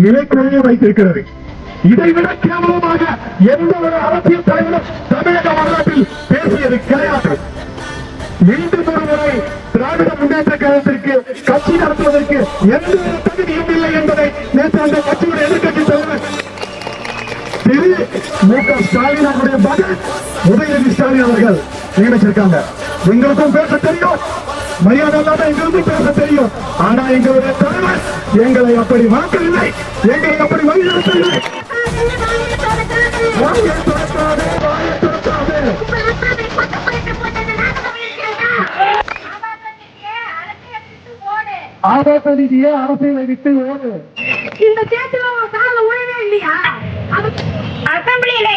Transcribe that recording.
நிலைக்குறைய வைத்திருக்கிறது. இதைவிட கேவலமாக எந்த ஒரு அரசியல் தலைவரும் தமிழக வரலாற்றில் பேசியது கிடையாது. மீண்டும் ஒரு முறை திராவிட முன்னேற்ற கழகத்திற்கு கட்சி நடத்துவதற்கு எந்த ஒரு தகுதியும் இல்லை என்பதை நேற்று அந்த கட்சியுடைய எதிர்கட்சி தலைவர் திரு மு.க. ஸ்டாலின் அவருடைய மகன் உதயநிதி ஸ்டாலின் அவர்கள் நியமிச்சிருக்காங்க. எங்களுக்கும் பேச தெரியும், மரியாதை இல்லாம எங்களுக்கும் பேச தெரியும். ஆனா எங்களுடைய தலைவர் எங்களை அப்படி வளர்க்கவில்லை, எங்களை அப்படி வழிநடத்தவில்லை. ஆபாச ரீதியே அரசியலை விட்டு ஓடு. இந்த தேர்தல் கால உடனே இல்லையா? அசம்பிளியில